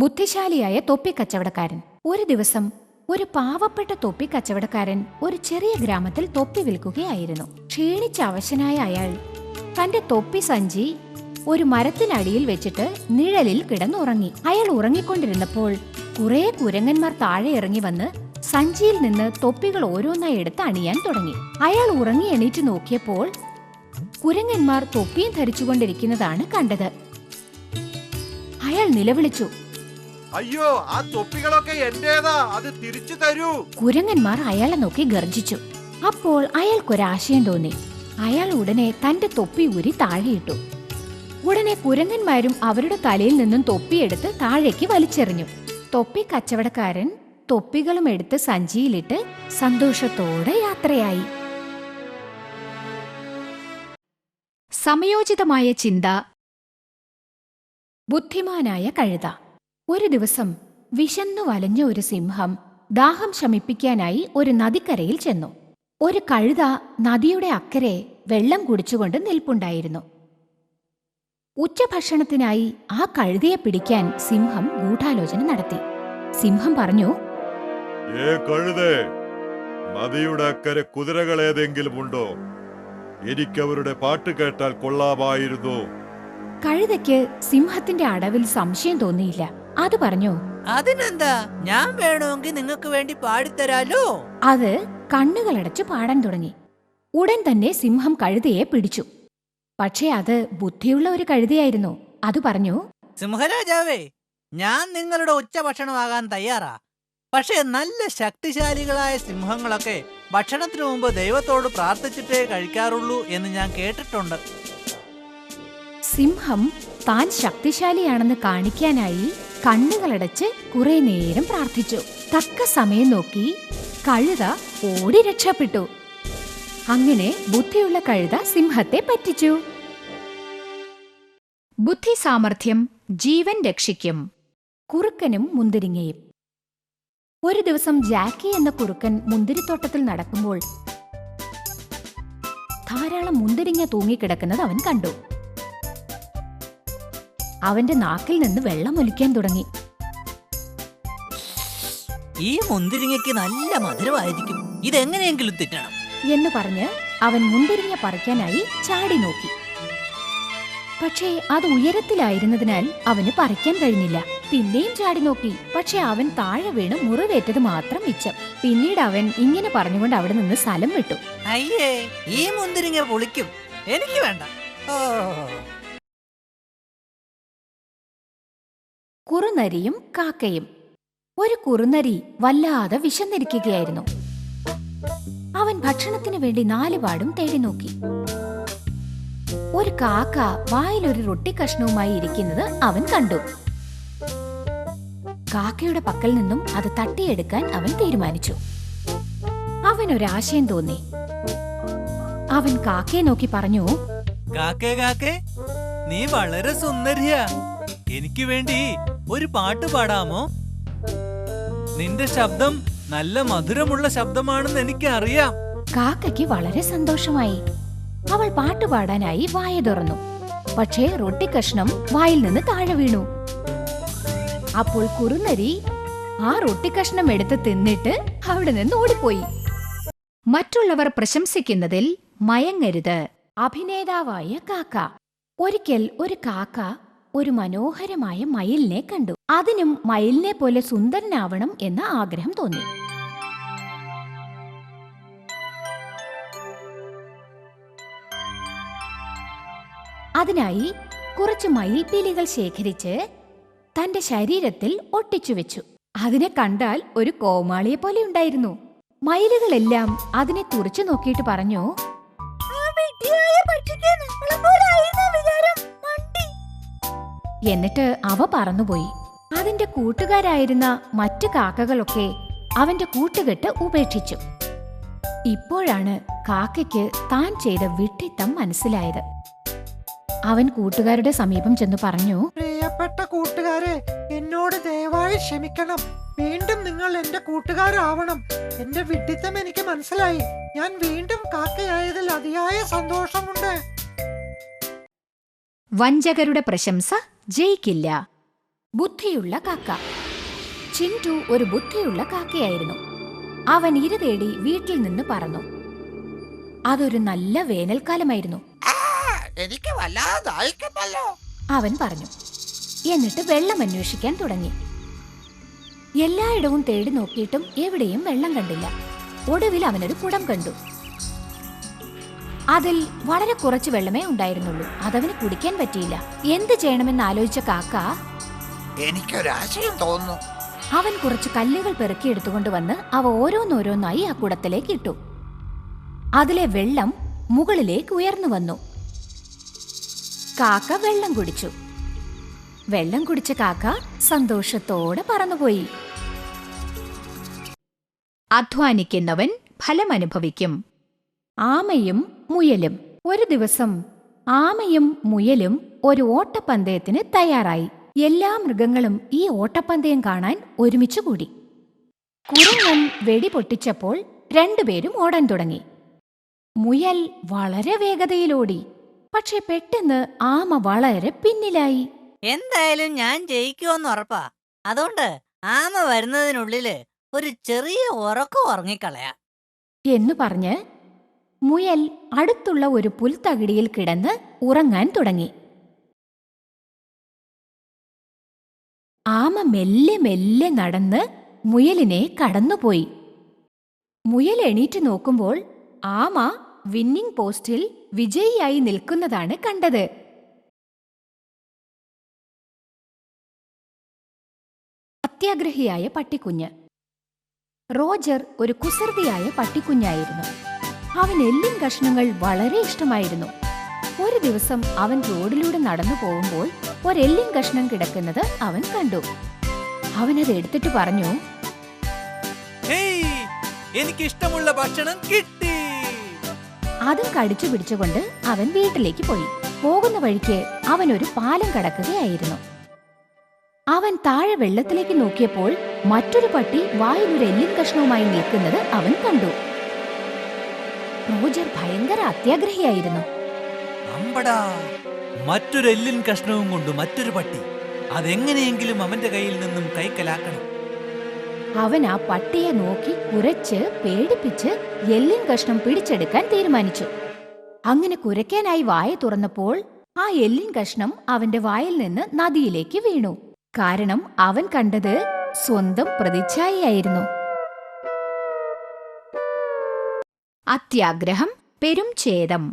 ബുദ്ധിശാലിയായ തൊപ്പിക്കച്ചവടക്കാരൻ. ഒരു ദിവസം ഒരു പാവപ്പെട്ട തൊപ്പിക്കച്ചവടക്കാരൻ ഒരു ചെറിയ ഗ്രാമത്തിൽ തൊപ്പി വിൽക്കുകയായിരുന്നു. ക്ഷീണിച്ച അവശനായ അയാൾ തന്റെ തൊപ്പി സഞ്ചി ഒരു മരത്തിനടിയിൽ വെച്ചിട്ട് നിഴലിൽ കിടന്നുറങ്ങി. അയാൾ ഉറങ്ങിക്കൊണ്ടിരുന്നപ്പോൾ കുറെ കുരങ്ങന്മാർ താഴെ ഇറങ്ങി വന്ന് സഞ്ചിയിൽ നിന്ന് തൊപ്പികൾ ഓരോന്നായി എടുത്ത് അണിയാൻ തുടങ്ങി. അയാൾ ഉറങ്ങി എണീറ്റ് നോക്കിയപ്പോൾ കുരങ്ങന്മാർ തൊപ്പിയും ധരിച്ചുകൊണ്ടിരിക്കുന്നതാണ് കണ്ടത്. അയാൾ നിലവിളിച്ചു, അയ്യോ, ആ തൊപ്പികളൊക്കെ എന്റേതാ, അത് തിരിച്ചു തരൂ. കുരങ്ങന്മാർ അയാളെ നോക്കി ഗർജിച്ചു. അപ്പോൾ അയാൾക്കൊരാശയം തോന്നി. അയാൾ ഉടനെ തന്റെ തൊപ്പി ഊരി താഴെയിട്ടു. ഉടനെ കുരങ്ങന്മാരും അവരുടെ തലയിൽ നിന്നും തൊപ്പിയെടുത്ത് താഴേക്ക് വലിച്ചെറിഞ്ഞു. തൊപ്പി കച്ചവടക്കാരൻ തൊപ്പികളും എടുത്ത് സഞ്ചിയിലിട്ട് സന്തോഷത്തോടെ യാത്രയായി. സമയോചിതമായ ചിന്ത. ബുദ്ധിമാനായ കഴുത. ഒരു ദിവസം വിശന്നു വലഞ്ഞ ഒരു സിംഹം ദാഹം ശമിപ്പിക്കാനായി ഒരു നദിക്കരയിൽ ചെന്നു. ഒരു കഴുത നദിയുടെ അക്കരെ വെള്ളം കുടിച്ചുകൊണ്ട് നിൽപ്പുണ്ടായിരുന്നു. ഉച്ചഭക്ഷണത്തിനായി ആ കഴുതയെ പിടിക്കാൻ സിംഹം ഗൂഢാലോചന നടത്തി. സിംഹം പറഞ്ഞു, കഴുതേ, നദിയുടെ അക്കരെ കുതിരകൾ ഏതെങ്കിലും ഉണ്ടോ? എനിക്കവരുടെ പാട്ട് കേട്ടാൽ കൊള്ളാമായിരുന്നു. കഴുതയ്ക്ക് സിംഹത്തിന്റെ അടവിൽ സംശയം തോന്നിയില്ല. അത് പറഞ്ഞു, അതിനെന്താ, ഞാൻ വേണമെങ്കിൽ നിങ്ങൾക്ക് വേണ്ടി പാടിത്തരാലോ. അത് കണ്ണുകളടച്ച് പാടാൻ തുടങ്ങി. ഉടൻ തന്നെ സിംഹം കഴുതയെ പിടിച്ചു. പക്ഷേ അത് ബുദ്ധിയുള്ള ഒരു കഴുതയായിരുന്നു. അത് പറഞ്ഞു, സിംഹരാജാവേ, ഞാൻ നിങ്ങളുടെ ഉച്ചഭക്ഷണമാകാൻ തയ്യാറാ. പക്ഷേ നല്ല ശക്തിശാലികളായ സിംഹങ്ങളൊക്കെ ഭക്ഷണത്തിനു മുമ്പ് ദൈവത്തോട് പ്രാർത്ഥിച്ചിട്ടേ കഴിക്കാറുള്ളൂ എന്ന് ഞാൻ കേട്ടിട്ടുണ്ട്. സിംഹം താൻ ശക്തിശാലിയാണെന്ന് കാണിക്കാനായി കണ്ണുകളടച്ച് കുറെ നേരം പ്രാർത്ഥിച്ചു. തക്ക സമയം നോക്കി കഴുത ഓടി രക്ഷപ്പെട്ടു. അങ്ങനെ ബുദ്ധിയുള്ള കഴുത സിംഹത്തെ പറ്റിച്ചു. ബുദ്ധി സാമർഥ്യം ജീവൻ രക്ഷിക്കും. കുറുക്കനും മുന്തിരിങ്ങയും. ഒരു ദിവസം ജാക്കി എന്ന കുറുക്കൻ മുന്തിരിത്തോട്ടത്തിൽ നടക്കുമ്പോൾ ധാരാളം മുന്തിരിങ്ങ തൂങ്ങിക്കിടക്കുന്നത് അവൻ കണ്ടു. അവന്റെ നാക്കിൽ നിന്ന് വെള്ളം ഒലിക്കാൻ തുടങ്ങി. ഈ മുന്തിരിങ്ങയ്ക്ക് നല്ല മധുരമായിരിക്കും, ഇതെങ്ങനെയെങ്കിലും തിന്നണം എന്ന് പറഞ്ഞ് അവൻ മുന്തിരിങ്ങ പറിക്കാനായി ചാടി നോക്കി. പക്ഷേ അത് ഉയരത്തിലായിരുന്നതിനാൽ അവന് പറിക്കാൻ കഴിഞ്ഞില്ല. പിന്നെയും ചാടി നോക്കി. പക്ഷെ അവൻ താഴെ വീണ് മുറിവേറ്റത് മാത്രം മിച്ചം. പിന്നീട് അവൻ ഇങ്ങനെ പറഞ്ഞുകൊണ്ട് അവിടെ നിന്ന് സ്ഥലം വിട്ടു. അയ്യേ, ഈ മുന്തിരിങ്ങ പൊളിക്കും, എനിക്ക് വേണ്ട. കുറുനരിയും കാക്കയും. ഒരു കുറുനരി വല്ലാതെ വിശന്നിരിക്കുകയായിരുന്നു. അവൻ ഭക്ഷണത്തിനു വേണ്ടി നാലുപാടും തേടി നോക്കി. ഒരു കാക്ക വായിലൊരു റൊട്ടി കഷ്ണവുമായി ഇരിക്കുന്നത് അവൻ കണ്ടു. കാക്കയുടെ പക്കൽ നിന്നും അത് തട്ടിയെടുക്കാൻ അവൻ തീരുമാനിച്ചു. അവനൊരാശയം തോന്നി. അവൻ കാക്കയെ നോക്കി പറഞ്ഞു, കാക്കേ കാക്കേ, നീ വളരെ സുന്ദരിയാ. എനിക്ക് വേണ്ടി ഒരു പാട്ട് പാടാമോ? നിന്റെ ശബ്ദം നല്ല മധുരമുള്ള ശബ്ദമാണെന്ന് എനിക്ക് അറിയാം. കാക്കയ്ക്ക് വളരെ സന്തോഷമായി. അവൾ പാട്ടുപാടാനായി വായ തുറന്നു. പക്ഷേ റൊട്ടി കഷ്ണം വായിൽ നിന്ന് താഴെ വീണു. അപ്പോൾ കുറുനരി ആ റൊട്ടി കഷ്ണം എടുത്ത് തിന്നിട്ട് അവിടെ നിന്ന് ഓടിപ്പോയി. മറ്റുള്ളവർ പ്രശംസിക്കുന്നതിൽ മയങ്ങരുത്. അഭിനേതാവായ കാക്ക. ഒരിക്കൽ ഒരു കാക്ക ഒരു മനോഹരമായ മയിലിനെ കണ്ടു. അതിനും മയിലിനെ പോലെ സുന്ദരനാവണം എന്ന ആഗ്രഹം തോന്നി. അതിനായി കുറച്ച് മയിൽപീലികൾ ശേഖരിച്ച് തന്റെ ശരീരത്തിൽ ഒട്ടിച്ചു വെച്ചു. അതിനെ കണ്ടാൽ ഒരു കോമാളിയെ പോലെ ഉണ്ടായിരുന്നു. മയിലുകളെല്ലാം അതിനെ തുറച്ചു നോക്കിയിട്ട് പറഞ്ഞു, എന്നിട്ട് അവ പറന്നുപോയി. അതിന്റെ കൂട്ടുകാരായിരുന്ന മറ്റു കാക്കകളൊക്കെ അവന്റെ കൂട്ടുകെട്ട് ഉപേക്ഷിച്ചു. ഇപ്പോഴാണ് കാക്കയ്ക്ക് താൻ ചെയ്ത വിഡ്ഢിത്തം മനസ്സിലായത്. അവൻ കൂട്ടുകാരുടെ സമീപം ചെന്നു പറഞ്ഞു, പ്രിയപ്പെട്ട കൂട്ടുകാരെ, എന്നോട് ദയവായി ക്ഷമിക്കണം. വീണ്ടും നിങ്ങൾ എന്റെ കൂട്ടുകാരാവണം. എന്റെ വിഡ്ഢിത്തം എനിക്ക് മനസ്സിലായി. ഞാൻ വീണ്ടും കാക്കയായതിൽ അതിയായ സന്തോഷമുണ്ട്. വഞ്ചകരുടെ പ്രശംസ ജയിക്കില്ല. ബുദ്ധിയുള്ള കാക്ക. ചിൻറ്റു ഒരു ബുദ്ധിയുള്ള കാക്കയായിരുന്നു. അവൻ ഇര തേടി വീട്ടിൽ നിന്ന് പറന്നു. അതൊരു നല്ല വേനൽക്കാലമായിരുന്നു. എനിക്ക് വല്ലാതായിക്കുന്നല്ലോ. അവൻ പറഞ്ഞു. എന്നിട്ട് വെള്ളം അന്വേഷിക്കാൻ തുടങ്ങി. എല്ലായിടവും തേടി നോക്കിയിട്ടും എവിടെയും വെള്ളം കണ്ടില്ല. ഒടുവിൽ അവനൊരു കുടം കണ്ടു. അതിൽ വളരെ കുറച്ച് വെള്ളമേ ഉണ്ടായിരുന്നുള്ളൂ. അതവന് കുടിക്കാൻ പറ്റിയില്ല. എന്ത് ചെയ്യണമെന്ന് ആലോചിച്ച കാക്ക എനിക്കൊരാശയം തോന്നുന്നു. അവൻ കുറച്ച് കല്ലുകൾ പെറുക്കിയെടുത്തുകൊണ്ട് വന്ന് അവ ഓരോന്നോരോന്നായി ആ കുടത്തിലേക്ക് ഇട്ടു. അതിലെ വെള്ളം മുകളിലേക്ക് ഉയർന്നു വന്നു. കാക്ക വെള്ളം കുടിച്ചു. വെള്ളം കുടിച്ച കാക്ക സന്തോഷത്തോടെ പറന്നുപോയി. അധ്വാനിക്കുന്നവൻ ഫലമനുഭവിക്കും. ആമയും മുയലും. ഒരു ദിവസം ആമയും മുയലും ഒരു ഓട്ടപ്പന്തയത്തിന് തയ്യാറായി. എല്ലാ മൃഗങ്ങളും ഈ ഓട്ടപ്പന്തയം കാണാൻ ഒരുമിച്ചു കൂടി. കുരങ്ങൻ വെടി പൊട്ടിച്ചപ്പോൾ രണ്ടുപേരും ഓടാൻ തുടങ്ങി. മുയൽ വളരെ വേഗതയിലോടി. പക്ഷെ പെട്ടെന്ന് ആമ വളരെ പിന്നിലായി. എന്തായാലും ഞാൻ ജയിക്കുമെന്ന് ഉറപ്പാ. അതുകൊണ്ട് ആമ വരുന്നതിനുള്ളില് ഒരു ചെറിയ ഉറക്കം ഉറങ്ങിക്കളയാ എന്നു പറഞ്ഞ് മുയൽ അടുത്തുള്ള ഒരു പുൽത്തകിടിയിൽ കിടന്ന് ഉറങ്ങാൻ തുടങ്ങി. ആമ മെല്ലെ മെല്ലെ നടന്ന് മുയലിനെ കടന്നുപോയി. മുയൽ എണീറ്റ് നോക്കുമ്പോൾ ആമ വിന്നിംഗ് പോസ്റ്റിൽ വിജയിയായി നിൽക്കുന്നതാണ് കണ്ടത്. അത്യാഗ്രഹിയായ പട്ടിക്കുഞ്ഞ്. റോജർ ഒരു കുസൃതിയായ പട്ടിക്കുഞ്ഞായിരുന്നു. അവൻ എല്ലിൻ കഷ്ണങ്ങൾ വളരെ ഇഷ്ടമായിരുന്നു. ഒരു ദിവസം അവൻ റോഡിലൂടെ നടന്നു പോകുമ്പോൾ ഒരെല്ലിൻ കഷ്ണം കിടക്കുന്നത് അവൻ കണ്ടു. അവനത് എടുത്തിട്ട് പറഞ്ഞു, എനിക്ക് ഇഷ്ടമുള്ള ഭക്ഷണം കിട്ടി. അതും കടിച്ചു പിടിച്ചുകൊണ്ട് അവൻ വീട്ടിലേക്ക് പോയി. പോകുന്ന വഴിക്ക് അവൻ ഒരു പാലം കടക്കുകയായിരുന്നു. അവൻ താഴെ വെള്ളത്തിലേക്ക് നോക്കിയപ്പോൾ മറ്റൊരു പട്ടി വായിലൊരു എല്ലിൻ കഷ്ണവുമായി നിൽക്കുന്നത് അവൻ കണ്ടു. റോജർ ഭയങ്കര അത്യാഗ്രഹിയായിരുന്നു. അമ്പടാ, മറ്റൊരു എല്ലിൻ കഷ്ണവും കൊണ്ട് മറ്റൊരു പട്ടി. അതെങ്ങനെയെങ്കിലും അവന്റെ കയ്യിൽ നിന്നും കൈക്കലാക്കണം. അവൻ ആ പട്ടിയെ നോക്കി കുരച്ച് പേടിപ്പിച്ച് എല്ലിൻ കഷ്ണം പിടിച്ചെടുക്കാൻ തീരുമാനിച്ചു. അങ്ങനെ കുരയ്ക്കാനായി വായ തുറന്നപ്പോൾ ആ എല്ലിൻ കഷ്ണം അവന്റെ വായിൽ നിന്ന് നദിയിലേക്ക് വീണു. കാരണം അവൻ കണ്ടത് സ്വന്തം പ്രതിച്ഛായയായിരുന്നു. അത്യാഗ്രഹം പെരും ഛേദം.